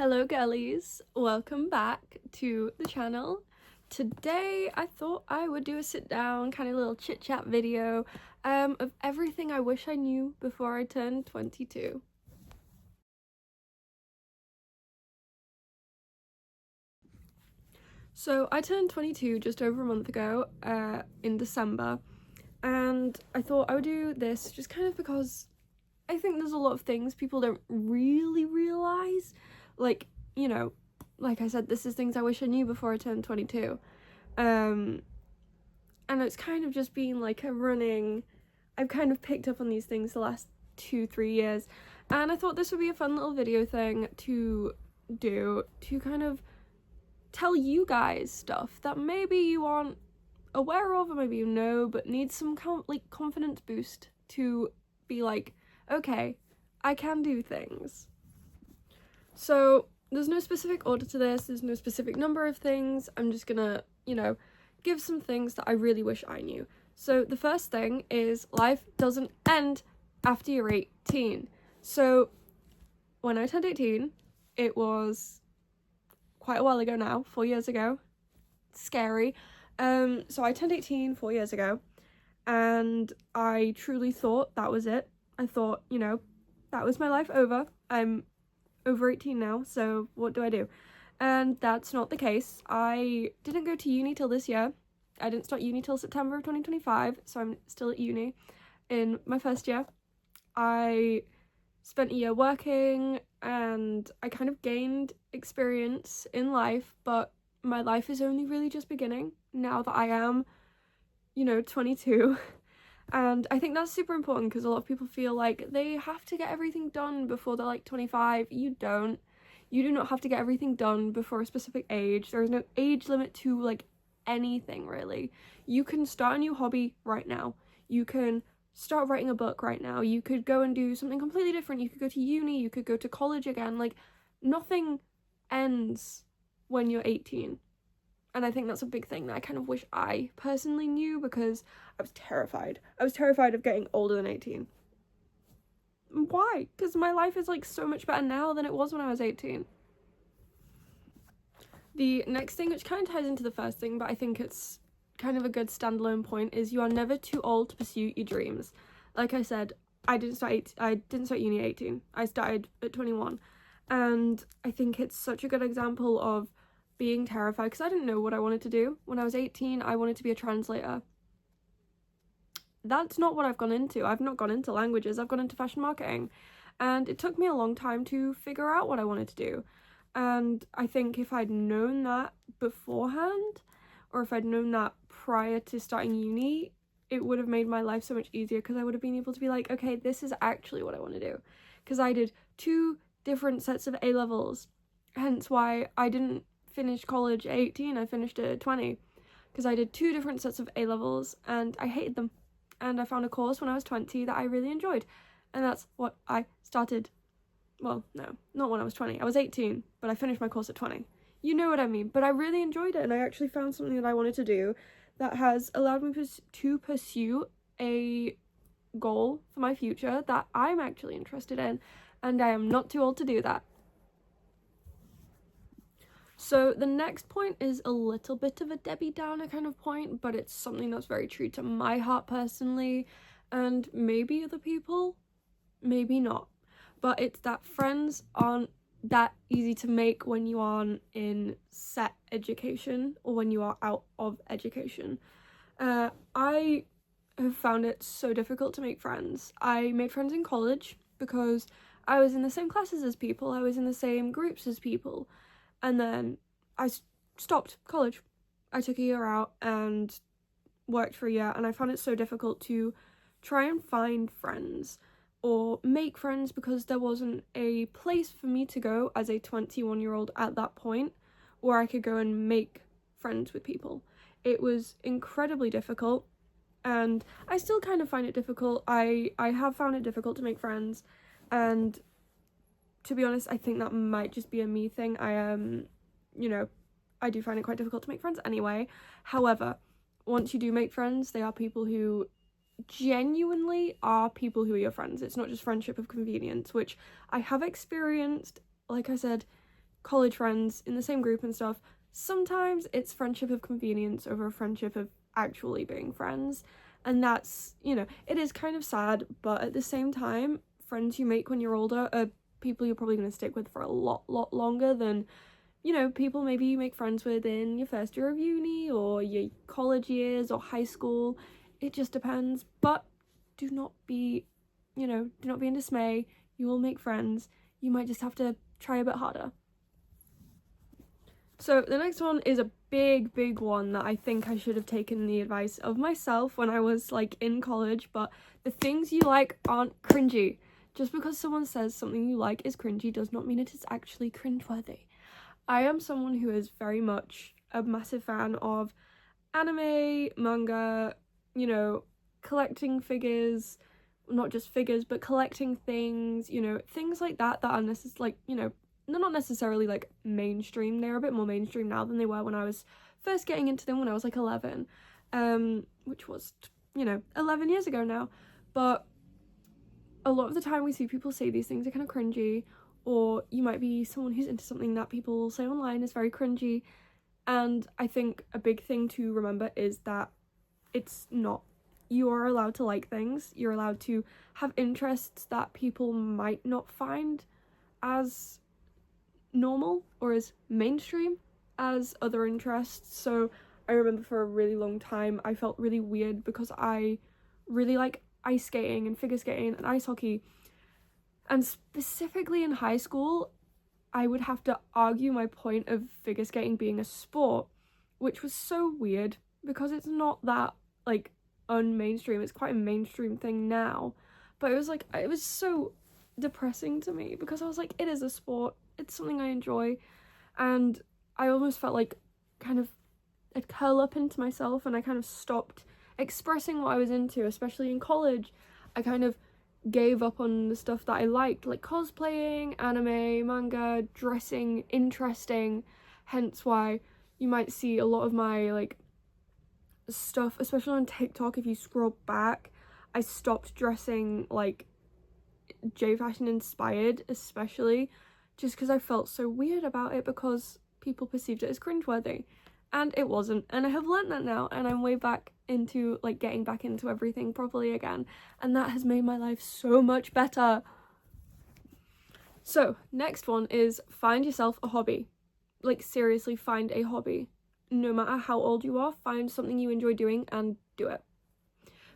Hello girlies, welcome back to the channel. Today I thought I would do a sit down kind of little chit chat video of everything I wish I knew before I turned 22. So I turned 22 just over a month ago in December, and I thought I would do this just kind of because I think there's a lot of things people don't really realise, like, you know, like I said, this is things I wish I knew before I turned 22. And it's kind of just been like I've kind of picked up on these things the last 2-3 years, and I thought this would be a fun little video thing to do to kind of tell you guys stuff that maybe you aren't aware of, or maybe you know, but need some confidence boost to be like, okay, I can do things. So there's no specific order to this, there's no specific number of things. I'm just gonna, give some things that I really wish I knew. So the first thing is life doesn't end after you're 18. So when I turned 18, it was quite a while ago now, 4 years ago. Scary. So I turned 18 4 years ago, and I truly thought that was it. I thought, that was my life over. I'm over 18 now, so what do I do? And that's not the case. I didn't go to uni till this year. I didn't start uni till September of 2025, so I'm still at uni in my first year. I spent a year working, and I kind of gained experience in life, but my life is only really just beginning now that I am, 22. And I think that's super important because a lot of people feel like they have to get everything done before they're like 25. You don't. You do not have to get everything done before a specific age. There is no age limit to like anything really. You can start a new hobby right now. You can start writing a book right now. You could go and do something completely different. You could go to uni. You could go to college again. Like, nothing ends when you're 18. And I think that's a big thing that I kind of wish I personally knew, because I was terrified. I was terrified of getting older than 18. Why? Because my life is like so much better now than it was when I was 18. The next thing, which kind of ties into the first thing, but I think it's kind of a good standalone point, is you are never too old to pursue your dreams. Like I said, I didn't start uni at 18. I started at 21. And I think it's such a good example of being terrified, because I didn't know what I wanted to do. When I was 18, I wanted to be a translator. That's not what I've gone into. I've not gone into languages, I've gone into fashion marketing. And it took me a long time to figure out what I wanted to do. And I think if I'd known that beforehand, or if I'd known that prior to starting uni, it would have made my life so much easier, because I would have been able to be like, okay, this is actually what I want to do. Because I did 2 different sets of A-levels, hence why I didn't finish college at 18, I finished it at 20, because I did 2 different sets of A-levels and I hated them. And I found a course when I was 20 that I really enjoyed, and that's what I started. Well, no, not when I was 20. I was 18, but I finished my course at 20. You know what I mean? But I really enjoyed it, and I actually found something that I wanted to do that has allowed me to pursue a goal for my future that I'm actually interested in, and I am not too old to do that. So the next point is a little bit of a Debbie Downer kind of point, but it's something that's very true to my heart personally, and maybe other people, maybe not. But it's that friends aren't that easy to make when you aren't in set education, or when you are out of education. I have found it so difficult to make friends. I made friends in college because I was in the same classes as people, I was in the same groups as people. And then I stopped college. I took a year out and worked for a year, and I found it so difficult to try and find friends or make friends, because there wasn't a place for me to go as a 21-year-old at that point where I could go and make friends with people. It was incredibly difficult, and I still kind of find it difficult. I have found it difficult to make friends, and to be honest, I think that might just be a me thing. I do find it quite difficult to make friends anyway. However, once you do make friends, they are people who genuinely are people who are your friends. It's not just friendship of convenience, which I have experienced, like I said, college friends in the same group and stuff, sometimes it's friendship of convenience over a friendship of actually being friends. And that's, it is kind of sad, but at the same time, friends you make when you're older are people you're probably going to stick with for a lot longer than, people maybe you make friends with in your first year of uni or your college years or high school. It just depends. But do not be in dismay. You will make friends. You might just have to try a bit harder. So the next one is a big one that I think I should have taken the advice of myself when I was like in college, but the things you like aren't cringy. Just because someone says something you like is cringy does not mean it is actually cringeworthy. I am someone who is very much a massive fan of anime, manga, collecting figures, not just figures, but collecting things, things like that are necessarily, they're not necessarily like mainstream. They're a bit more mainstream now than they were when I was first getting into them when I was like 11, which was 11 years ago now. But a lot of the time we see people say these things are kind of cringy, or you might be someone who's into something that people say online is very cringy. And I think a big thing to remember is that it's not. You are allowed to like things. You're allowed to have interests that people might not find as normal or as mainstream as other interests. So I remember for a really long time I felt really weird because I really like ice skating and figure skating and ice hockey, and specifically in high school I would have to argue my point of figure skating being a sport, which was so weird because it's not that like unmainstream. It's quite a mainstream thing now, but it was so depressing to me because I was like, it is a sport, it's something I enjoy, and I almost felt like kind of I'd curl up into myself and I kind of stopped expressing what I was into, especially in college. I kind of gave up on the stuff that I liked, like cosplaying, anime, manga, dressing interesting, hence why you might see a lot of my like stuff, especially on TikTok. If you scroll back, I stopped dressing like J-fashion inspired, especially just because I felt so weird about it because people perceived it as cringeworthy, and it wasn't. And I have learned that now, and I'm way back into like getting back into everything properly again, and that has made my life so much better. So next one is find yourself a hobby. Like seriously, find a hobby. No matter how old you are, find something you enjoy doing and do it.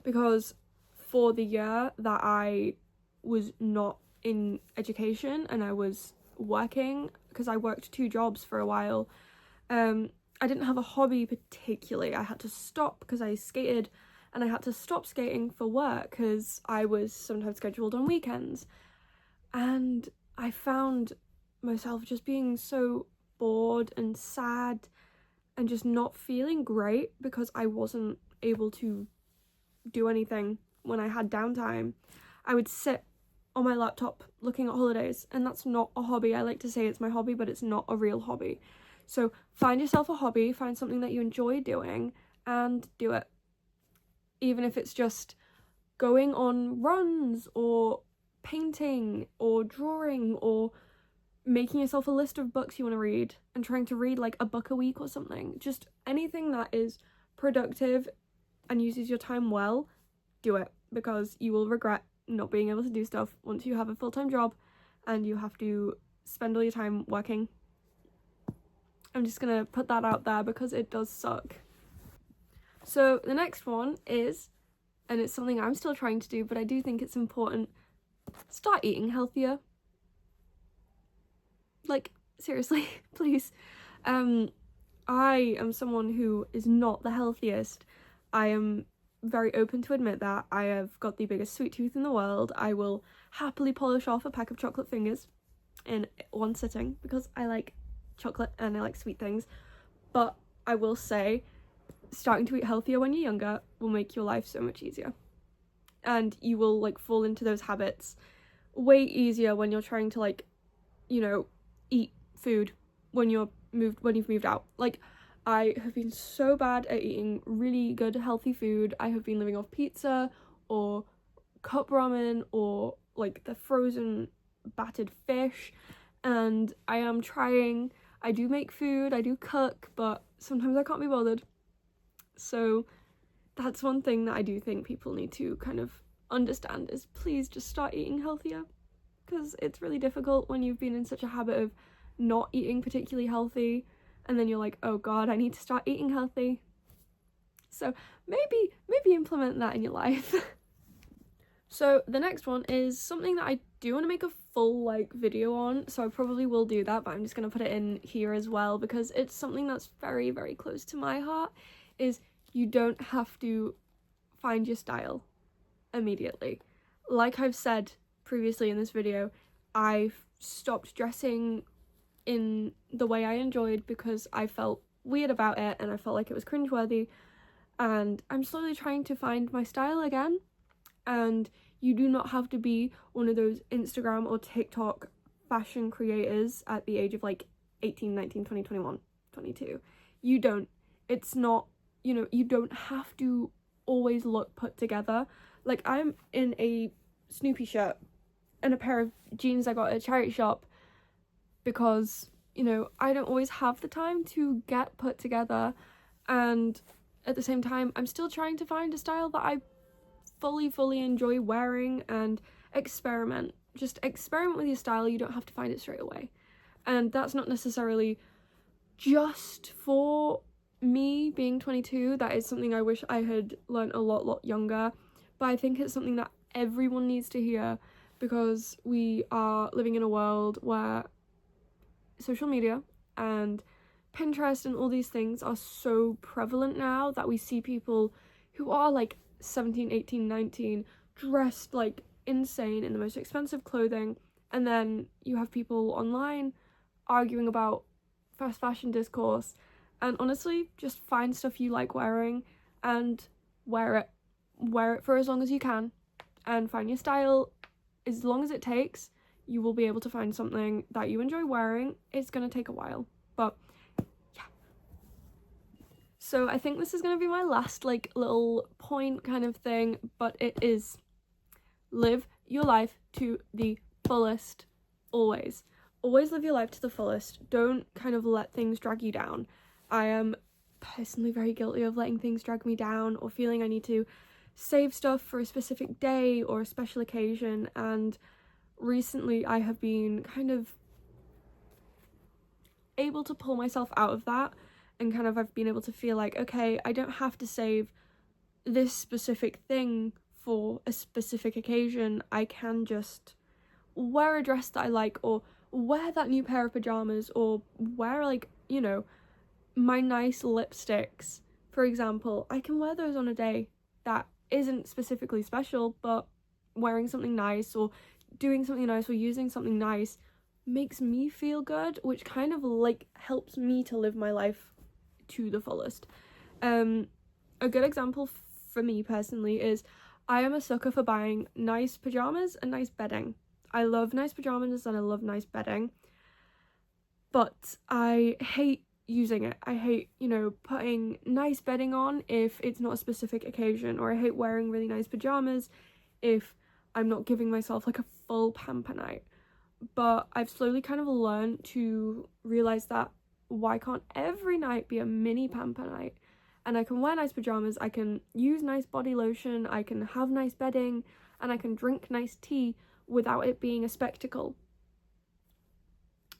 Because for the year that I was not in education and I was working, because I worked 2 jobs for a while, I didn't have a hobby particularly. I had to stop because I skated, and I had to stop skating for work because I was sometimes scheduled on weekends. And I found myself just being so bored and sad and just not feeling great because I wasn't able to do anything when I had downtime. I would sit on my laptop looking at holidays, and that's not a hobby. I like to say it's my hobby, but it's not a real hobby. So find yourself a hobby, find something that you enjoy doing and do it. Even if it's just going on runs or painting or drawing or making yourself a list of books you want to read and trying to read like a book a week or something. Just anything that is productive and uses your time well, do it, because you will regret not being able to do stuff once you have a full-time job and you have to spend all your time working. I'm just gonna put that out there because it does suck. So the next one is, and it's something I'm still trying to do, but I do think it's important, start eating healthier. Like, seriously, please. I am someone who is not the healthiest. I am very open to admit that. I have got the biggest sweet tooth in the world. I will happily polish off a pack of chocolate fingers in one sitting because I like chocolate and I like sweet things. But I will say, starting to eat healthier when you're younger will make your life so much easier. And you will like fall into those habits way easier when you're trying to like, eat food when you've moved out. Like, I have been so bad at eating really good healthy food. I have been living off pizza or cup ramen or like the frozen battered fish, and I am trying. I do make food, I do cook, but sometimes I can't be bothered. So that's one thing that I do think people need to kind of understand, is please just start eating healthier, because it's really difficult when you've been in such a habit of not eating particularly healthy, and then you're like, oh god, I need to start eating healthy. So maybe implement that in your life. So the next one is something that I do want to make a full like video on, so I probably will do that, but I'm just going to put it in here as well because it's something that's very, very close to my heart. Is you don't have to find your style immediately. Like I've said previously in this video, I've stopped dressing in the way I enjoyed because I felt weird about it and I felt like it was cringeworthy, and I'm slowly trying to find my style again. And you do not have to be one of those Instagram or TikTok fashion creators at the age of like 18, 19, 20, 21, 22. You don't. It's not, you don't have to always look put together. Like, I'm in a Snoopy shirt and a pair of jeans I got at a charity shop because, I don't always have the time to get put together. And at the same time, I'm still trying to find a style that I fully enjoy wearing and experiment. Just experiment with your style. You don't have to find it straight away. And that's not necessarily just for me being 22. That is something I wish I had learned a lot younger. But I think it's something that everyone needs to hear, because we are living in a world where social media and Pinterest and all these things are so prevalent now that we see people who are like 17, 18, 19 dressed like insane in the most expensive clothing, and then you have people online arguing about fast fashion discourse. And honestly, just find stuff you like wearing and wear it for as long as you can, and find your style. As long as it takes, you will be able to find something that you enjoy wearing. It's gonna take a while, but yeah. So I think this is going to be my last like little point kind of thing, but it is live your life to the fullest. Always live your life to the fullest. Don't kind of let things drag you down. I am personally very guilty of letting things drag me down, or feeling I need to save stuff for a specific day or a special occasion. And recently I have been kind of able to pull myself out of that, and kind of I've been able to feel like, okay, I don't have to save this specific thing for a specific occasion. I can just wear a dress that I like, or wear that new pair of pajamas, or wear like, my nice lipsticks, for example. I can wear those on a day that isn't specifically special, but wearing something nice or doing something nice or using something nice makes me feel good, which kind of like helps me to live my life to the fullest. A good example for me personally is I am a sucker for buying nice pajamas and nice bedding. I love nice pajamas and I love nice bedding, but I hate using it. I hate, putting nice bedding on if it's not a specific occasion, or I hate wearing really nice pajamas if I'm not giving myself like a full pamper night. But I've slowly kind of learned to realize that why can't every night be a mini pamper night? And I can wear nice pajamas, I can use nice body lotion, I can have nice bedding, and I can drink nice tea without it being a spectacle.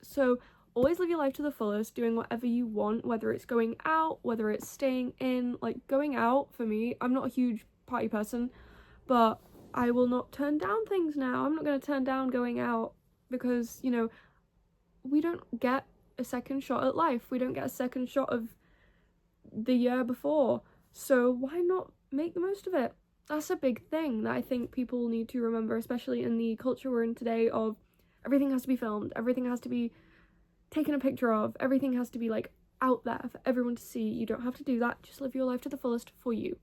So always live your life to the fullest, doing whatever you want, whether it's going out, whether it's staying in. Like, going out, for me, I'm not a huge party person, but I will not turn down things now. I'm not going to turn down going out, because, we don't get a second shot at life. We don't get a second shot of the year before. So why not make the most of it? That's a big thing that I think people need to remember, especially in the culture we're in today of everything has to be filmed, everything has to be taken a picture of, everything has to be like out there for everyone to see. You don't have to do that. Just live your life to the fullest for you.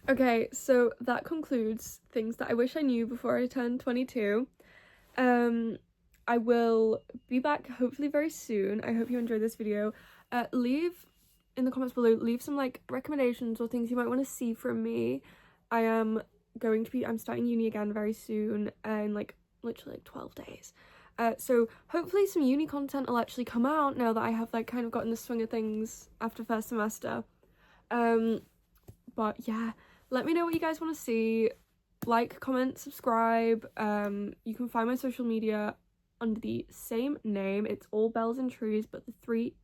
Okay, so that concludes things that I wish I knew before I turned 22. I will be back hopefully very soon. I hope you enjoyed this video. Leave in the comments below, leave some like recommendations or things you might want to see from me. I'm starting uni again very soon, in like literally like 12 days. So hopefully some uni content will actually come out now that I have like kind of gotten the swing of things after first semester. But yeah, let me know what you guys want to see. Like, comment, subscribe. You can find my social media under the same name. It's all bells and trees, but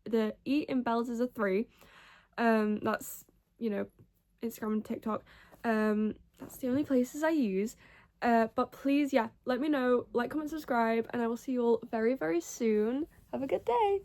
the E in bells is a 3. That's, you know, Instagram and TikTok. That's the only places I use. But please, yeah, let me know, like, comment, subscribe, and I will see you all very, very soon. Have a good day.